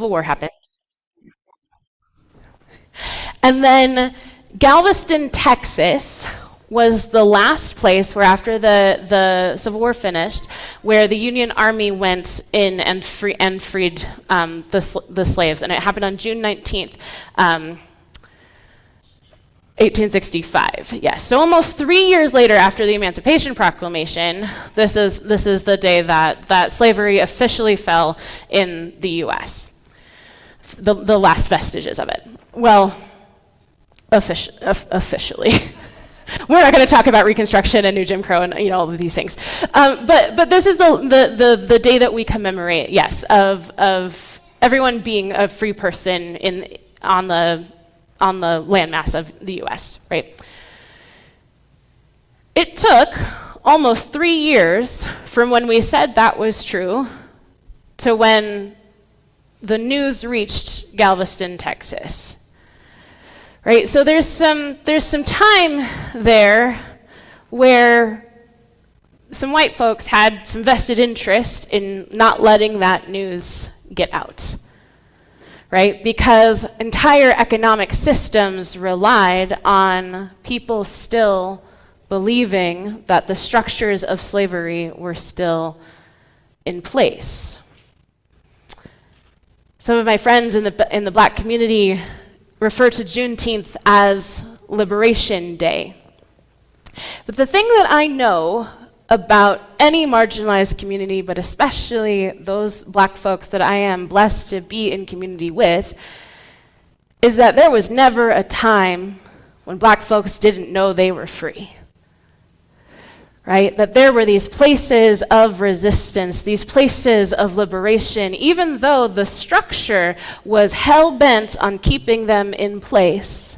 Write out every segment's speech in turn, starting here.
War happened. And then Galveston, Texas was the last place where after the Civil War finished, where the Union Army went in and freed the slaves. And it happened on June 19th, 1865. Yes, so almost 3 years later after the Emancipation Proclamation, this is the day that slavery officially fell in the U.S. The last vestiges of it. Well, officially. We're not going to talk about Reconstruction and New Jim Crow and all of these things. But this is the day that we commemorate, yes, of everyone being a free person on the landmass of the U.S., right? It took almost 3 years from when we said that was true to when the news reached Galveston, Texas. Right? So there's some time there where some white folks had some vested interest in not letting that news get out. Right? Because entire economic systems relied on people still believing that the structures of slavery were still in place. Some of my friends in the Black community refer to Juneteenth as Liberation Day. But the thing that I know about any marginalized community, but especially those Black folks that I am blessed to be in community with, is that there was never a time when Black folks didn't know they were free. Right? That there were these places of resistance, these places of liberation, even though the structure was hell-bent on keeping them in place.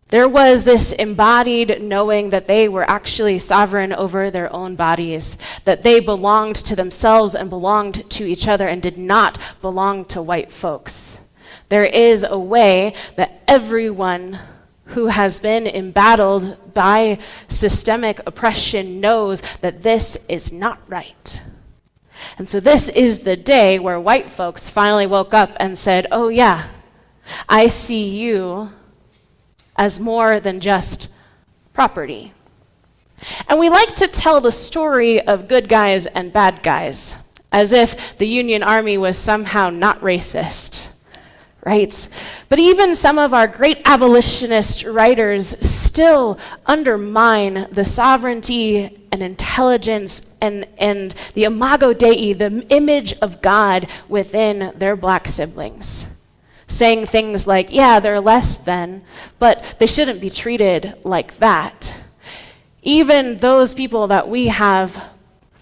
There was this embodied knowing that they were actually sovereign over their own bodies, that they belonged to themselves and belonged to each other and did not belong to white folks. There is a way that everyone who has been embattled by systemic oppression knows that this is not right. And so this is the day where white folks finally woke up and said, oh yeah, I see you as more than just property. And we like to tell the story of good guys and bad guys, as if the Union Army was somehow not racist. Right? But even some of our great abolitionist writers still undermine the sovereignty and intelligence and the imago Dei, the image of God within their Black siblings. Saying things like, yeah, they're less than, but they shouldn't be treated like that. Even those people that we have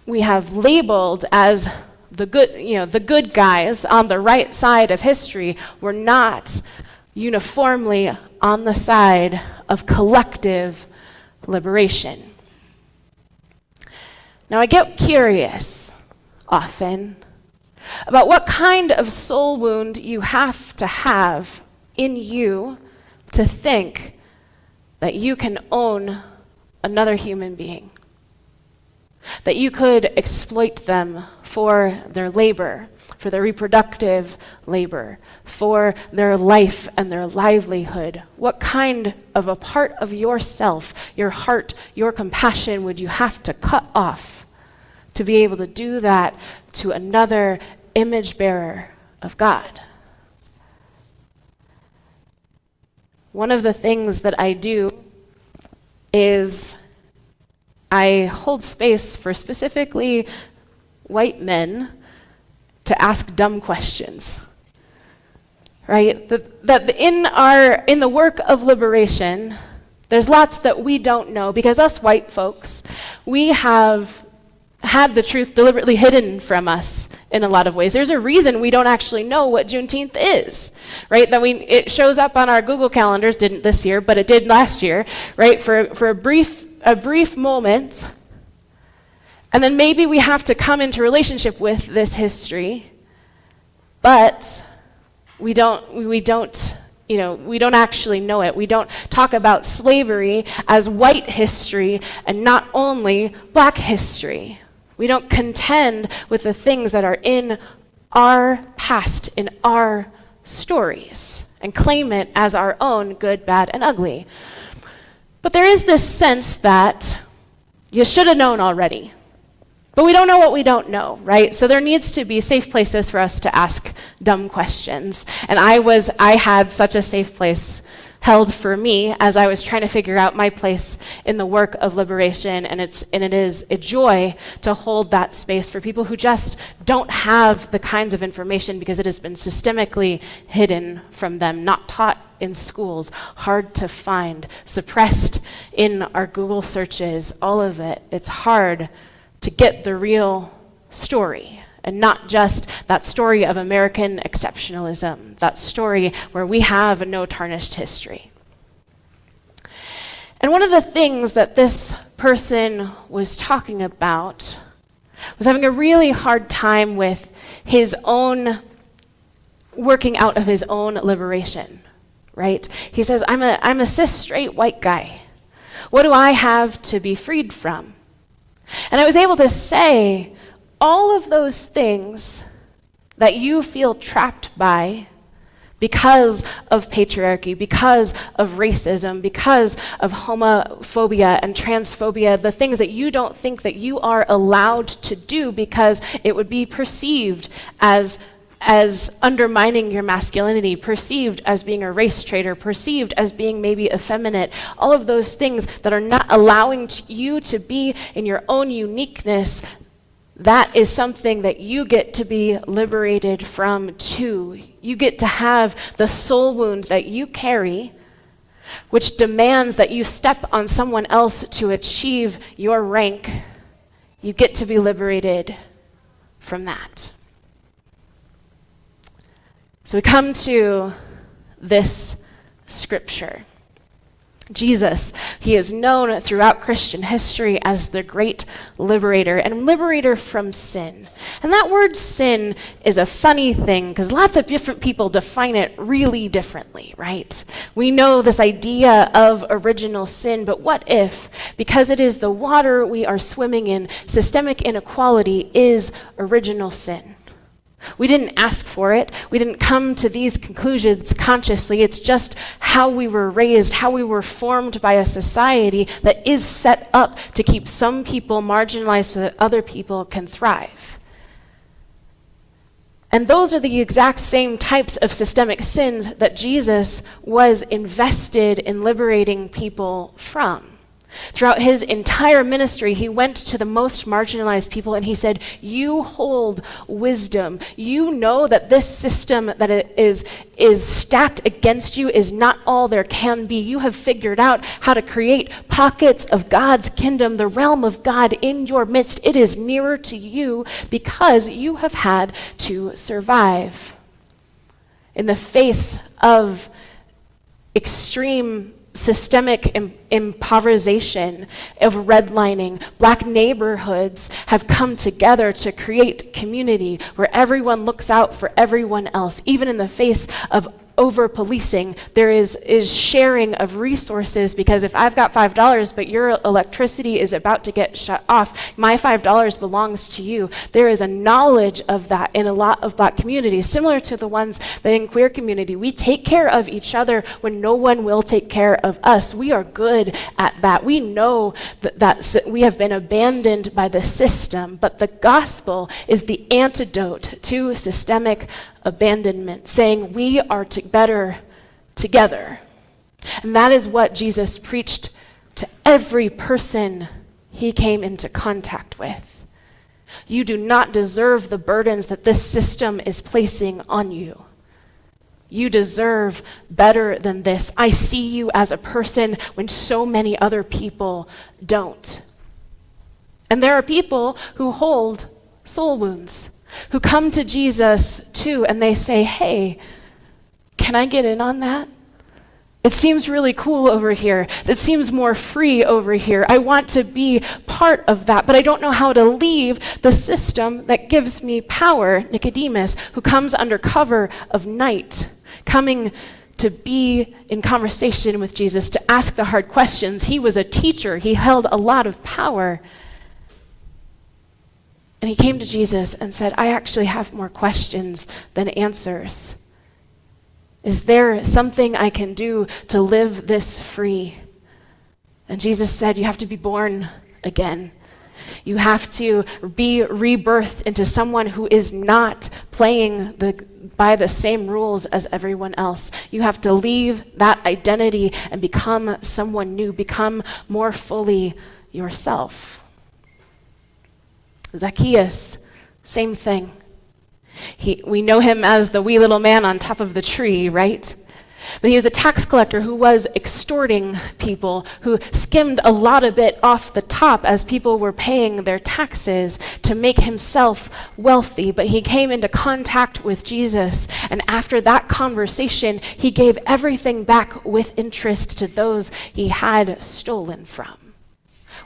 labeled as the good guys on the right side of history were not uniformly on the side of collective liberation. Now, I get curious often about what kind of soul wound you have to have in you to think that you can own another human being. That you could exploit them for their labor, for their reproductive labor, for their life and their livelihood. What kind of a part of yourself, your heart, your compassion would you have to cut off to be able to do that to another image bearer of God? One of the things that I do is I hold space for specifically white men to ask dumb questions, right? That in the work of liberation, there's lots that we don't know because us white folks, we have had the truth deliberately hidden from us in a lot of ways. There's a reason we don't actually know what Juneteenth is, right? That it shows up on our Google calendars, didn't this year, but it did last year, right? For a brief moment, and then maybe we have to come into relationship with this history, but we don't actually know it. We don't talk about slavery as white history and not only Black history. We don't contend with the things that are in our past in our stories and claim it as our own, good, bad, and ugly. But there is this sense that you should have known already. But we don't know what we don't know, right? So there needs to be safe places for us to ask dumb questions. And I had such a safe place held for me as I was trying to figure out my place in the work of liberation, and it is a joy to hold that space for people who just don't have the kinds of information because it has been systemically hidden from them, not taught in schools, hard to find, suppressed in our Google searches, all of it. It's hard to get the real story, and not just that story of American exceptionalism, that story where we have no tarnished history. And one of the things that this person was talking about was having a really hard time with his own working out of his own liberation, right? He says, I'm a cis straight white guy. What do I have to be freed from? And I was able to say, all of those things that you feel trapped by because of patriarchy, because of racism, because of homophobia and transphobia, the things that you don't think that you are allowed to do because it would be perceived as undermining your masculinity, perceived as being a race traitor, perceived as being maybe effeminate, all of those things that are not allowing you to be in your own uniqueness, that is something that you get to be liberated from too. You get to have the soul wound that you carry, which demands that you step on someone else to achieve your rank. You get to be liberated from that. So we come to this scripture. Jesus, he is known throughout Christian history as the great liberator and liberator from sin. And that word sin is a funny thing because lots of different people define it really differently, right? We know this idea of original sin, but what if, because it is the water we are swimming in, systemic inequality is original sin? We didn't ask for it. We didn't come to these conclusions consciously. It's just how we were raised, how we were formed by a society that is set up to keep some people marginalized so that other people can thrive. And those are the exact same types of systemic sins that Jesus was invested in liberating people from. Throughout his entire ministry, he went to the most marginalized people and he said, you hold wisdom. You know that this system that is stacked against you is not all there can be. You have figured out how to create pockets of God's kingdom, the realm of God in your midst. It is nearer to you because you have had to survive. In the face of extreme systemic impoverization, of redlining, Black neighborhoods have come together to create community where everyone looks out for everyone else. Even in the face of over-policing, there is sharing of resources, because if I've got $5 but your electricity is about to get shut off, my $5 belongs to you. There is a knowledge of that in a lot of Black communities, similar to the ones that in queer community. We take care of each other when no one will take care of us. We are good at that. We know that we have been abandoned by the system, but the gospel is the antidote to systemic abandonment, saying we are better together. And that is what Jesus preached to every person he came into contact with. You do not deserve the burdens that this system is placing on you. You deserve better than this. I see you as a person when so many other people don't. And there are people who hold soul wounds, who come to Jesus too, and they say, hey, can I get in on that? It seems really cool over here. It seems more free over here. I want to be part of that, but I don't know how to leave the system that gives me power. Nicodemus, who comes under cover of night, coming to be in conversation with Jesus, to ask the hard questions. He was a teacher. He held a lot of power. And he came to Jesus and said, I actually have more questions than answers. Is there something I can do to live this free? And Jesus said, you have to be born again. You have to be rebirthed into someone who is not playing by the same rules as everyone else. You have to leave that identity and become someone new, become more fully yourself. Zacchaeus, same thing. We know him as the wee little man on top of the tree, right? But he was a tax collector who was extorting people, who skimmed a lot of it off the top as people were paying their taxes to make himself wealthy. But he came into contact with Jesus, and after that conversation, he gave everything back with interest to those he had stolen from.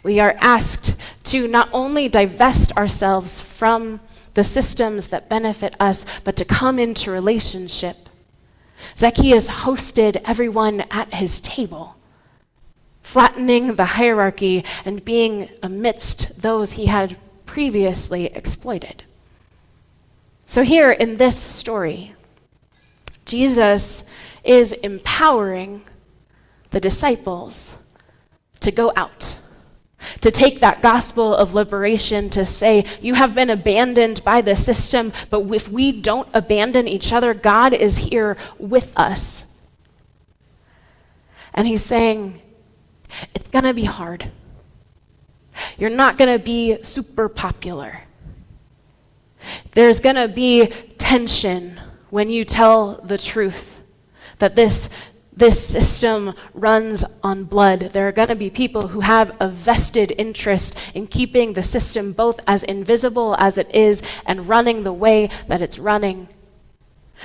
We are asked to not only divest ourselves from the systems that benefit us, but to come into relationship. Zacchaeus hosted everyone at his table, flattening the hierarchy and being amidst those he had previously exploited. So here in this story, Jesus is empowering the disciples to go out, to take that gospel of liberation, to say, you have been abandoned by the system, but if we don't abandon each other, God is here with us. And he's saying, it's going to be hard. You're not going to be super popular. There's going to be tension when you tell the truth, that this system runs on blood. There are going to be people who have a vested interest in keeping the system both as invisible as it is and running the way that it's running.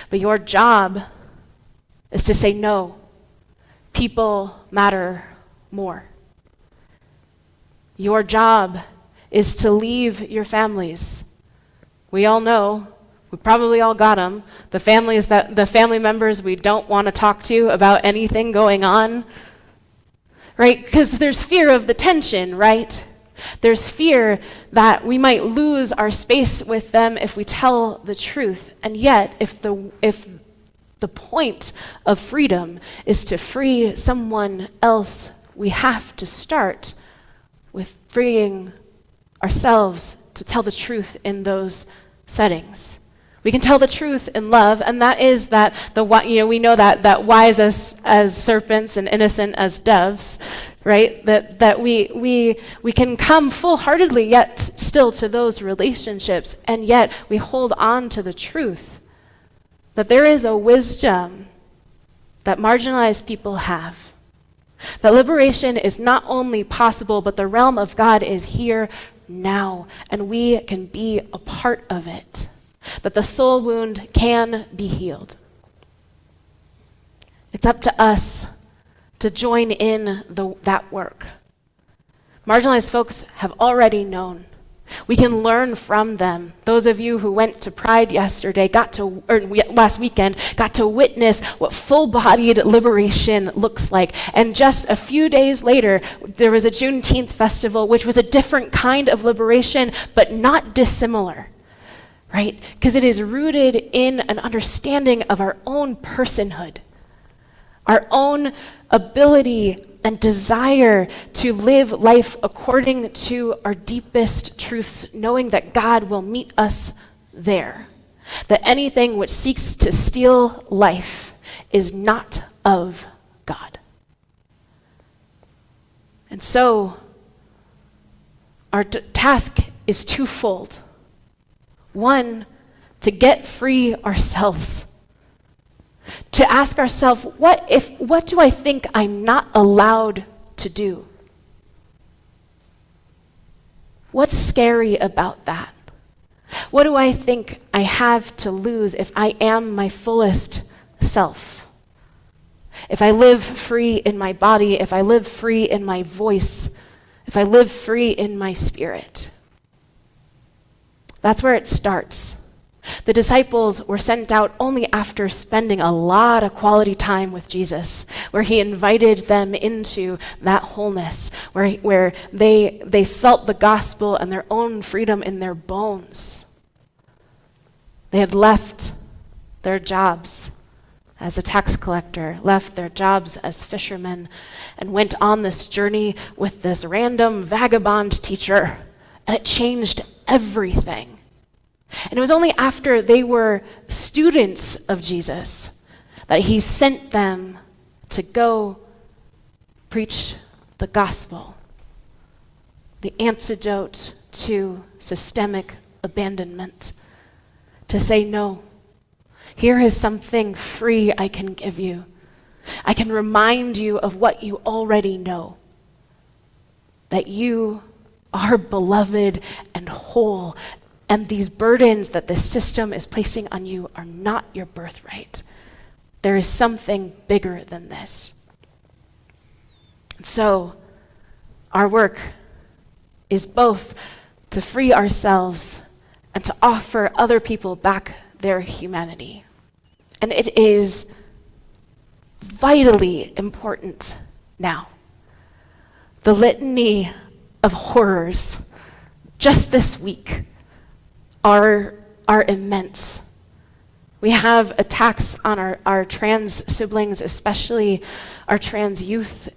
But your job is to say no. People matter more. Your job is to leave your families. We all know, we probably all got them, the family members we don't want to talk to about anything going on, right? Because there's fear of the tension, right? There's fear that we might lose our space with them if we tell the truth. And yet, if the point of freedom is to free someone else, we have to start with freeing ourselves to tell the truth in those settings. We can tell the truth in love, and that is that we know that wise as serpents and innocent as doves, right? That we can come full-heartedly yet still to those relationships, and yet we hold on to the truth that there is a wisdom that marginalized people have. That liberation is not only possible, but the realm of God is here now, and we can be a part of it. That the soul wound can be healed. It's up to us to join in that work. Marginalized folks have already known. We can learn from them. Those of you who went to Pride last weekend, got to witness what full-bodied liberation looks like. And just a few days later, there was a Juneteenth festival, which was a different kind of liberation, but not dissimilar. Right? Because it is rooted in an understanding of our own personhood, our own ability and desire to live life according to our deepest truths, knowing that God will meet us there. That anything which seeks to steal life is not of God. And so, our task is twofold. One, to get free ourselves. To ask ourselves, what do I think I'm not allowed to do? What's scary about that? What do I think I have to lose if I am my fullest self? If I live free in my body, if I live free in my voice, if I live free in my spirit? That's where it starts. The disciples were sent out only after spending a lot of quality time with Jesus, where he invited them into that wholeness, where they felt the gospel and their own freedom in their bones. They had left their jobs as a tax collector, left their jobs as fishermen, and went on this journey with this random vagabond teacher, and it changed everything. And it was only after they were students of Jesus that he sent them to go preach the gospel, the antidote to systemic abandonment, to say, no, here is something free I can give you. I can remind you of what you already know, that you are beloved and whole, and these burdens that the system is placing on you are not your birthright. There is something bigger than this. So, our work is both to free ourselves and to offer other people back their humanity. And it is vitally important now. The litany of horrors just this week are immense. We have attacks on our trans siblings, especially our trans youth,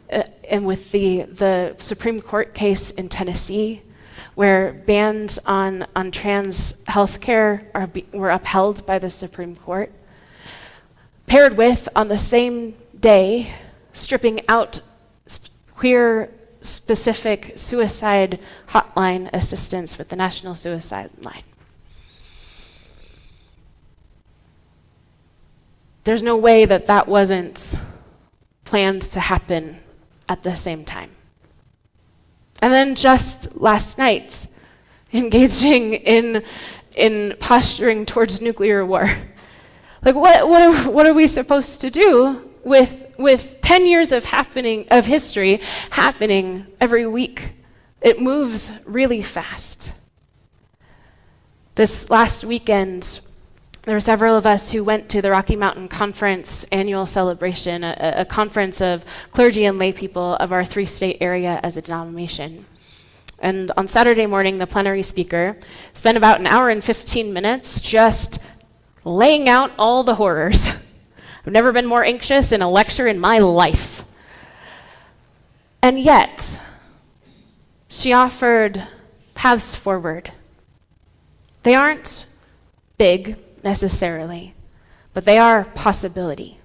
and with the Supreme Court case in Tennessee, where bans on trans healthcare were upheld by the Supreme Court. Paired with, on the same day, stripping out queer-specific suicide hotline assistance with the National Suicide Line. There's no way that wasn't planned to happen at the same time. And then just last night, engaging in posturing towards nuclear war. Like, what are we supposed to do with 10 years of history happening every week? It moves really fast. This last weekend, there were several of us who went to the Rocky Mountain Conference annual celebration, a conference of clergy and lay people of our 3-state area as a denomination. And on Saturday morning, the plenary speaker spent about an hour and 15 minutes just laying out all the horrors. I've never been more anxious in a lecture in my life. And yet, she offered paths forward. They aren't big, necessarily, but they are possibility.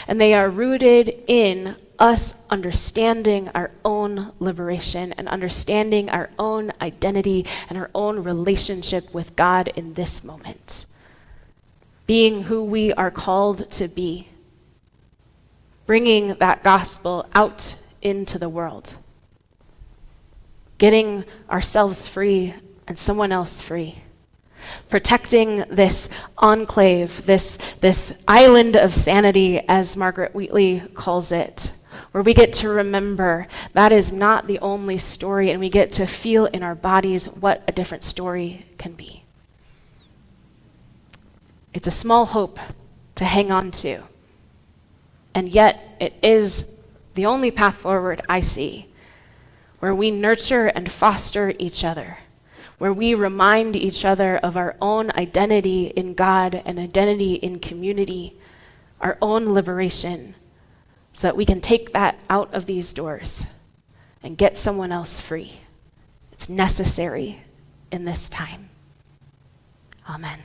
And they are rooted in us understanding our own liberation and understanding our own identity and our own relationship with God in this moment. Being who we are called to be. Bringing that gospel out into the world. Getting ourselves free and someone else free. Protecting this enclave, this island of sanity, as Margaret Wheatley calls it, where we get to remember that is not the only story, and we get to feel in our bodies what a different story can be. It's a small hope to hang on to, and yet it is the only path forward I see, where we nurture and foster each other, where we remind each other of our own identity in God and identity in community, our own liberation, so that we can take that out of these doors and get someone else free. It's necessary in this time. Amen.